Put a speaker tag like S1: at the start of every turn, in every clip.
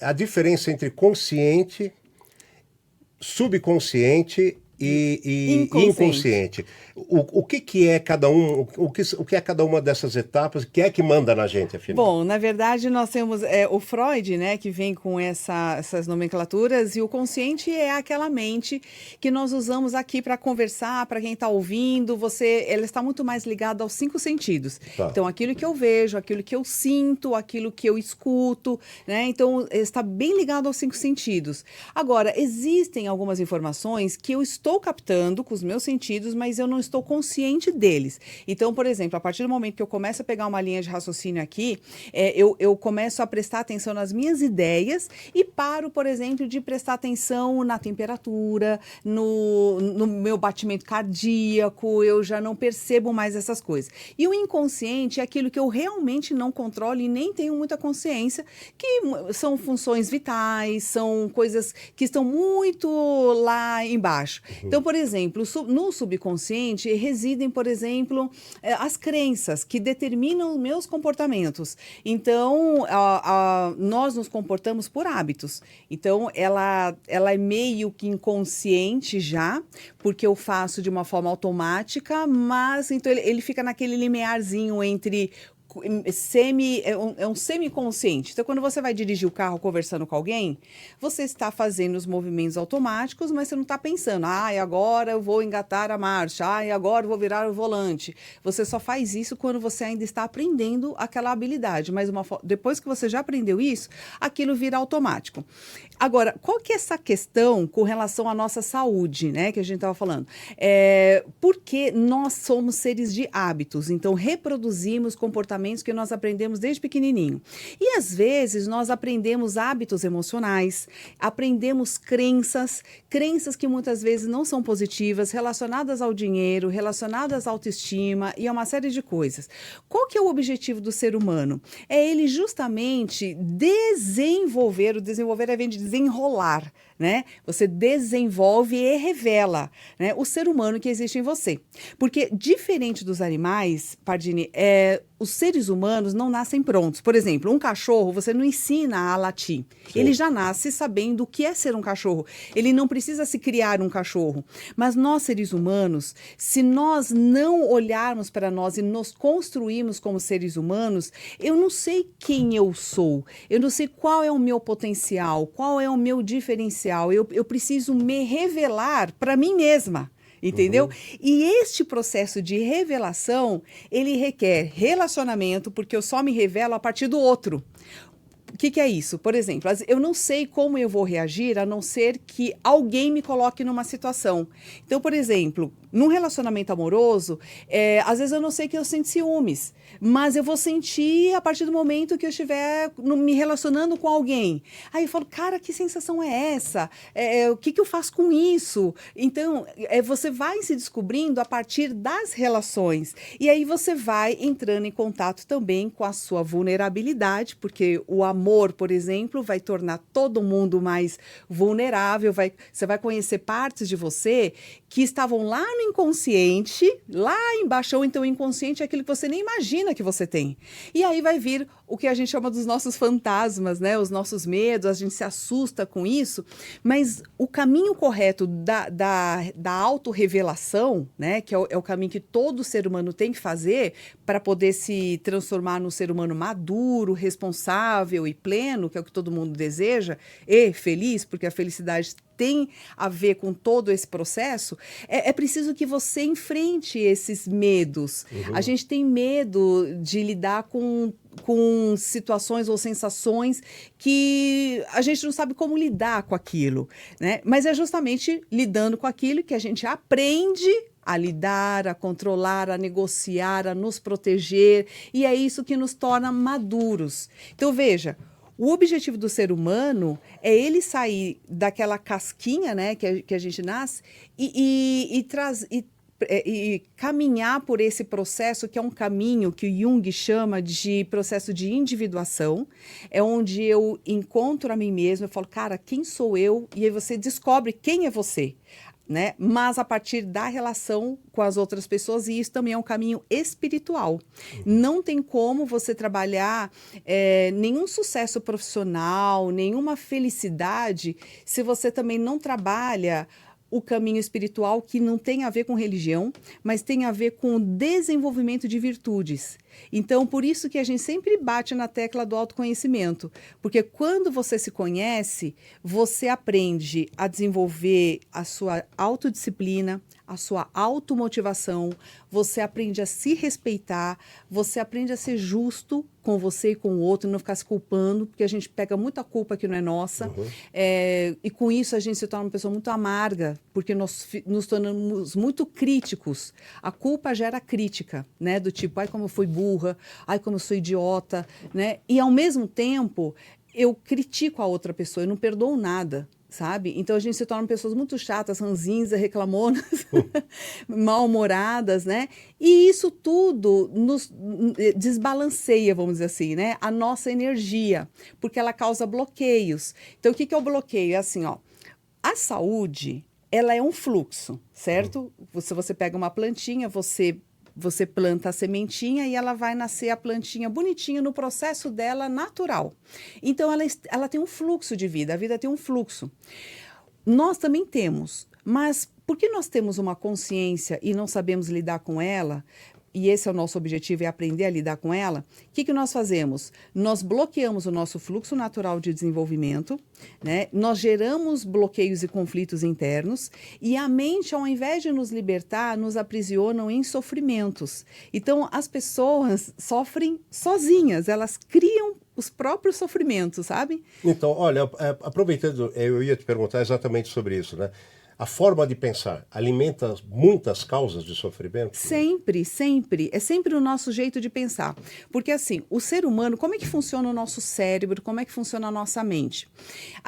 S1: A diferença entre consciente, subconsciente e inconsciente. O que é cada um, o que é cada uma dessas etapas, o que é que manda na gente, afinal?
S2: Bom, na verdade nós temos o Freud, né, que vem com essas nomenclaturas, e o consciente é aquela mente que nós usamos aqui para conversar, para quem está ouvindo, ela está muito mais ligada aos 5 sentidos.
S1: Tá.
S2: Então, aquilo que eu vejo, aquilo que eu sinto, aquilo que eu escuto, né, então está bem ligado aos 5 sentidos. Agora, existem algumas informações que eu estou captando com os meus sentidos, mas eu não estou consciente deles. Então, por exemplo, a partir do momento que eu começo a pegar uma linha de raciocínio aqui, eu começo a prestar atenção nas minhas ideias e paro, por exemplo, de prestar atenção na temperatura, no meu batimento cardíaco, eu já não percebo mais essas coisas. E o inconsciente é aquilo que eu realmente não controlo e nem tenho muita consciência, que são funções vitais, são coisas que estão muito lá embaixo. Então, por exemplo, no subconsciente residem, por exemplo, as crenças que determinam os meus comportamentos. Então, nós nos comportamos por hábitos. Então, ela é meio que inconsciente já, porque eu faço de uma forma automática, mas então ele fica naquele limiarzinho entre é um semiconsciente. Então, quando você vai dirigir o carro conversando com alguém, você está fazendo os movimentos automáticos, mas você não está pensando, agora eu vou engatar a marcha, agora eu vou virar o volante. Você só faz isso quando você ainda está aprendendo aquela habilidade, mas depois que você já aprendeu isso, aquilo vira automático. Agora, qual que é essa questão com relação à nossa saúde, né, que a gente estava falando? Porque nós somos seres de hábitos, então reproduzimos comportamentos que nós aprendemos desde pequenininho. E às vezes nós aprendemos hábitos emocionais, aprendemos crenças que muitas vezes não são positivas, relacionadas ao dinheiro, relacionadas à autoestima e a uma série de coisas. Qual que é o objetivo do ser humano? É ele justamente desenvolver, o desenvolver vem de desenrolar, né? Você desenvolve e revela, né, o ser humano que existe em você. Porque, diferente dos animais, Pardini, os seres humanos não nascem prontos. Por exemplo, um cachorro, você não ensina a latir. Sim. Ele já nasce sabendo o que é ser um cachorro. Ele não precisa se criar um cachorro. Mas nós, seres humanos, se nós não olharmos para nós e nos construirmos como seres humanos, eu não sei quem eu sou. Eu não sei qual é o meu potencial, qual é o meu diferencial. Eu preciso me revelar para mim mesma. Entendeu? E este processo de revelação, ele requer relacionamento, porque eu só me revelo a partir do outro. O que é isso? Por exemplo, eu não sei como eu vou reagir a não ser que alguém me coloque numa situação. Então, por exemplo, num relacionamento amoroso, às vezes eu não sei que eu sinto ciúmes, mas eu vou sentir a partir do momento que eu estiver me relacionando com alguém. Aí eu falo, cara, que sensação é essa? O que eu faço com isso? Então, você vai se descobrindo a partir das relações. E aí você vai entrando em contato também com a sua vulnerabilidade, porque o amor, por exemplo, vai tornar todo mundo mais vulnerável. Você vai conhecer partes de você que estavam lá no inconsciente, lá embaixo, ou então o inconsciente é aquilo que você nem imagina que você tem. E aí vai vir o que a gente chama dos nossos fantasmas, né? Os nossos medos, a gente se assusta com isso, mas o caminho correto da autorrevelação, né? Que é o caminho que todo ser humano tem que fazer para poder se transformar num ser humano maduro, responsável e pleno, que é o que todo mundo deseja, e feliz, porque a felicidade tem a ver com todo esse processo, é preciso que você enfrente esses medos. A gente tem medo de lidar com situações ou sensações que a gente não sabe como lidar com aquilo, né? Mas é justamente lidando com aquilo que a gente aprende a lidar, a controlar, a negociar, a nos proteger, e é isso que nos torna maduros. Então, veja, o objetivo do ser humano é ele sair daquela casquinha, né, que a gente nasce e caminhar por esse processo, que é um caminho que o Jung chama de processo de individuação, é onde eu encontro a mim mesma, eu falo, cara, quem sou eu? E aí você descobre quem é você. né? Mas a partir da relação com as outras pessoas, e isso também é um caminho espiritual. Não tem como você trabalhar nenhum sucesso profissional, nenhuma felicidade, se você também não trabalha o caminho espiritual, que não tem a ver com religião, mas tem a ver com o desenvolvimento de virtudes. Então, por isso que a gente sempre bate na tecla do autoconhecimento, porque quando você se conhece, você aprende a desenvolver a sua autodisciplina, a sua automotivação, você aprende a se respeitar, você aprende a ser justo com você e com o outro, não ficar se culpando, porque a gente pega muita culpa que não é nossa, e com isso a gente se torna uma pessoa muito amarga, porque nós nos tornamos muito críticos. A culpa gera crítica, né? Do tipo, ai, como eu fui burra, ai, como eu sou idiota, né? E ao mesmo tempo, eu critico a outra pessoa, eu não perdoo nada. Sabe? Então a gente se torna pessoas muito chatas, ranzinhas, reclamonas, mal-humoradas, né? E isso tudo nos desbalanceia, vamos dizer assim, né? A nossa energia, porque ela causa bloqueios. Então o que é o bloqueio? É assim, ó, a saúde, ela é um fluxo, certo? Se você pega uma plantinha, você planta a sementinha e ela vai nascer a plantinha bonitinha no processo dela natural. Então, ela tem um fluxo de vida, a vida tem um fluxo. Nós também temos, mas por que nós temos uma consciência e não sabemos lidar com ela? E esse é o nosso objetivo, é aprender a lidar com ela. O que nós fazemos? Nós bloqueamos o nosso fluxo natural de desenvolvimento, né? Nós geramos bloqueios e conflitos internos, e a mente, ao invés de nos libertar, nos aprisionam em sofrimentos. Então, as pessoas sofrem sozinhas, elas criam os próprios sofrimentos, sabe?
S1: Então, olha, aproveitando, eu ia te perguntar exatamente sobre isso, né? A forma de pensar alimenta muitas causas de sofrimento?
S2: Sempre, sempre. É sempre o nosso jeito de pensar. Porque, assim, o ser humano, como é que funciona o nosso cérebro? Como é que funciona a nossa mente?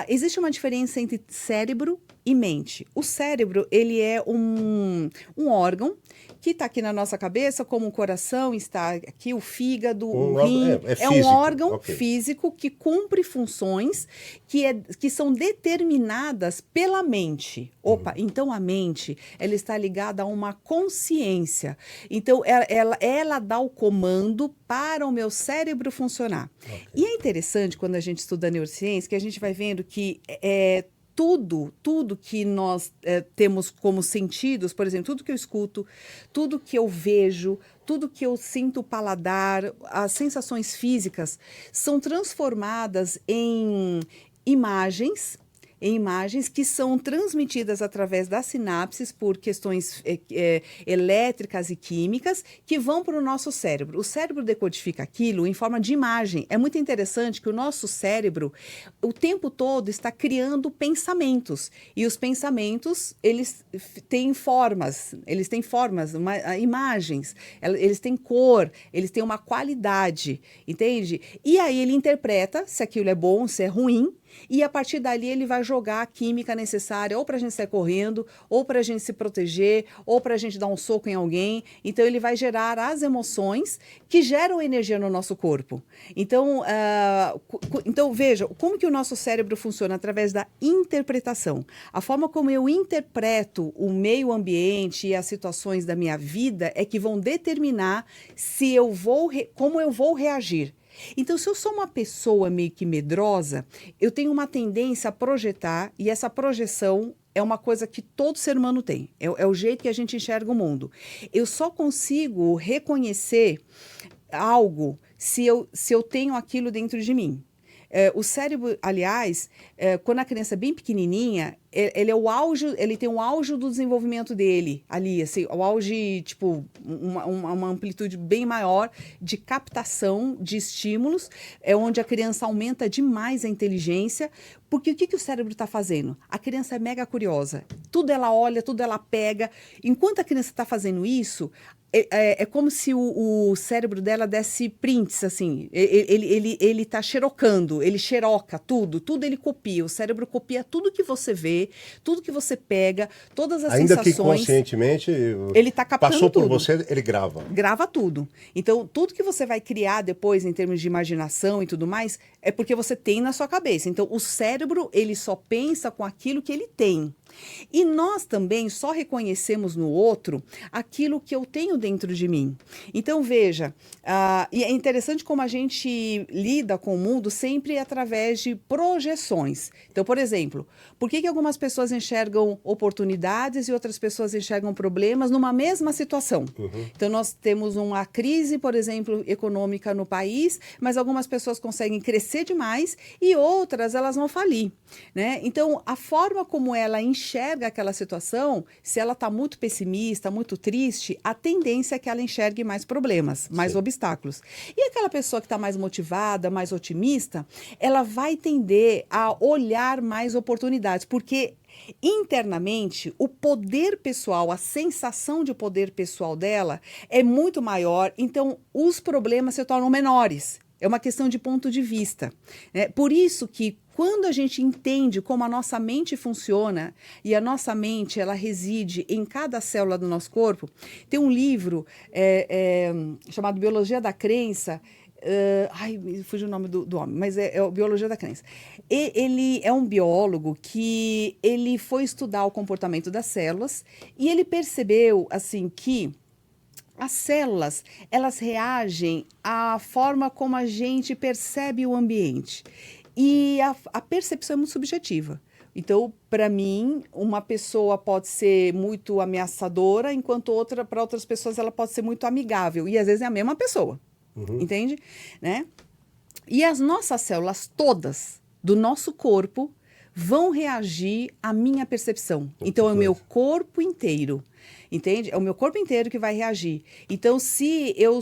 S2: Existe uma diferença entre cérebro e mente. O cérebro, ele é um órgão que está aqui na nossa cabeça, como o coração está aqui, o fígado, o rim. É um órgão físico que cumpre funções que são determinadas pela mente. Opa, então a mente, ela está ligada a uma consciência. Então, ela dá o comando para o meu cérebro funcionar. E é interessante, quando a gente estuda neurociência, que a gente vai vendo que tudo que nós temos como sentidos, por exemplo, tudo que eu escuto, tudo que eu vejo, tudo que eu sinto o paladar, as sensações físicas, são transformadas em imagens que são transmitidas através das sinapses por questões elétricas e químicas que vão para o nosso cérebro. O cérebro decodifica aquilo em forma de imagem. É muito interessante que o nosso cérebro, o tempo todo, está criando pensamentos. E os pensamentos, eles têm formas, imagens, eles têm cor, eles têm uma qualidade, entende? E aí ele interpreta se aquilo é bom, se é ruim, e a partir dali ele vai jogar a química necessária ou para a gente sair correndo, ou para a gente se proteger, ou para a gente dar um soco em alguém. Então ele vai gerar as emoções que geram energia no nosso corpo. Então, veja, como que o nosso cérebro funciona? Através da interpretação. A forma como eu interpreto o meio ambiente e as situações da minha vida é que vão determinar como eu vou reagir. Então, se eu sou uma pessoa meio que medrosa, eu tenho uma tendência a projetar, e essa projeção é uma coisa que todo ser humano tem. É o jeito que a gente enxerga o mundo. Eu só consigo reconhecer algo se eu tenho aquilo dentro de mim. O cérebro, aliás, quando a criança é bem pequenininha, ele tem o auge do desenvolvimento dele ali, assim, o auge, tipo, uma amplitude bem maior de captação de estímulos, onde a criança aumenta demais a inteligência, porque o que o cérebro está fazendo? A criança é mega curiosa, tudo ela olha, tudo ela pega. Enquanto a criança está fazendo isso, é como se o cérebro dela desse prints, assim, ele tá xerocando, ele xeroca tudo ele copia, o cérebro copia tudo que você vê, tudo que você pega, todas as
S1: ainda
S2: sensações.
S1: Que conscientemente
S2: ele tá captando
S1: passou por
S2: tudo.
S1: você, ele grava.
S2: Grava tudo. Então, tudo que você vai criar depois em termos de imaginação e tudo mais, é porque você tem na sua cabeça. Então, o cérebro, ele só pensa com aquilo que ele tem. E nós também só reconhecemos no outro aquilo que eu tenho dentro de mim. Então, veja, e é interessante como a gente lida com o mundo sempre através de projeções. Então, por exemplo, por que algumas pessoas enxergam oportunidades e outras pessoas enxergam problemas numa mesma situação? Então, nós temos uma crise, por exemplo, econômica no país, mas algumas pessoas conseguem crescer demais e outras elas vão falir, né? Então, a forma como ela enxerga aquela situação, se ela está muito pessimista, muito triste, a tendência é que ela enxergue mais problemas, mais obstáculos. E aquela pessoa que está mais motivada, mais otimista, ela vai tender a olhar mais oportunidades, porque internamente o poder pessoal, a sensação de poder pessoal dela é muito maior, então os problemas se tornam menores. É uma questão de ponto de vista, né? Por isso que quando a gente entende como a nossa mente funciona, e a nossa mente ela reside em cada célula do nosso corpo, tem um livro chamado Biologia da Crença. Me fugiu o nome do homem, mas é o Biologia da Crença. Ele é um biólogo que ele foi estudar o comportamento das células e ele percebeu assim que as células, elas reagem à forma como a gente percebe o ambiente. E a percepção é muito subjetiva. Então, para mim, uma pessoa pode ser muito ameaçadora, enquanto para outras pessoas ela pode ser muito amigável. E às vezes é a mesma pessoa, entende? Né? E as nossas células todas do nosso corpo vão reagir à minha percepção. Então, é o meu corpo inteiro. Entende? É o meu corpo inteiro que vai reagir. Então, se eu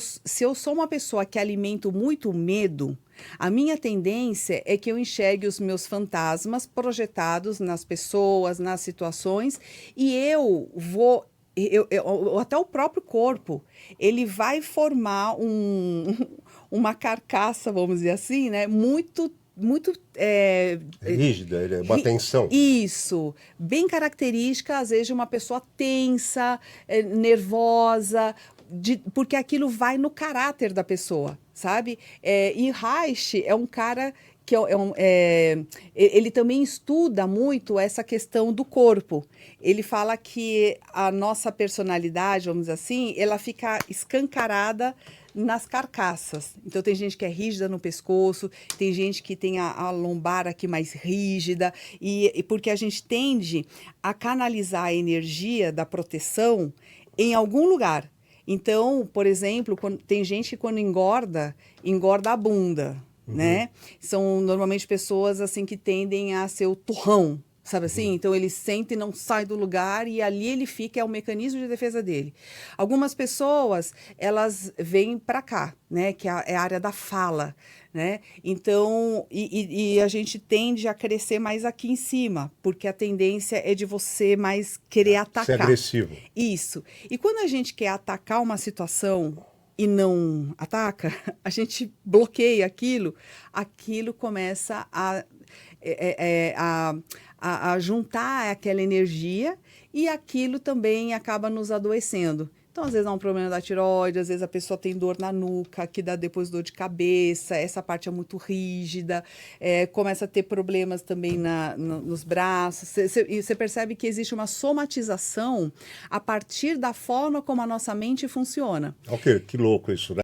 S2: sou uma pessoa que alimento muito medo, a minha tendência é que eu enxergue os meus fantasmas projetados nas pessoas, nas situações, e até o próprio corpo, ele vai formar uma carcaça, vamos dizer assim, né? Muito
S1: rígida, uma tensão.
S2: Isso, bem característica, às vezes, de uma pessoa tensa, nervosa, porque aquilo vai no caráter da pessoa, sabe? E Reich é um cara que ele também estuda muito essa questão do corpo. Ele fala que a nossa personalidade, vamos dizer assim, ela fica escancarada nas carcaças. Então, tem gente que é rígida no pescoço, tem gente que tem a lombar aqui mais rígida, e porque a gente tende a canalizar a energia da proteção em algum lugar. Então, por exemplo, tem gente que quando engorda a bunda, né? São normalmente pessoas assim que tendem a ser o turrão, sabe assim? Então, ele sente e não sai do lugar e ali ele fica, é o mecanismo de defesa dele. Algumas pessoas, elas vêm para cá, né? Que é a área da fala, né? Então, e a gente tende a crescer mais aqui em cima, porque a tendência é de você mais querer atacar.
S1: Ser agressivo.
S2: Isso. E quando a gente quer atacar uma situação e não ataca, a gente bloqueia aquilo começa a juntar aquela energia e aquilo também acaba nos adoecendo. Então, às vezes há um problema da tireoide, às vezes a pessoa tem dor na nuca, que dá depois dor de cabeça, essa parte é muito rígida, começa a ter problemas também nos braços. Você percebe que existe uma somatização a partir da forma como a nossa mente funciona.
S1: Ok, que louco isso, né?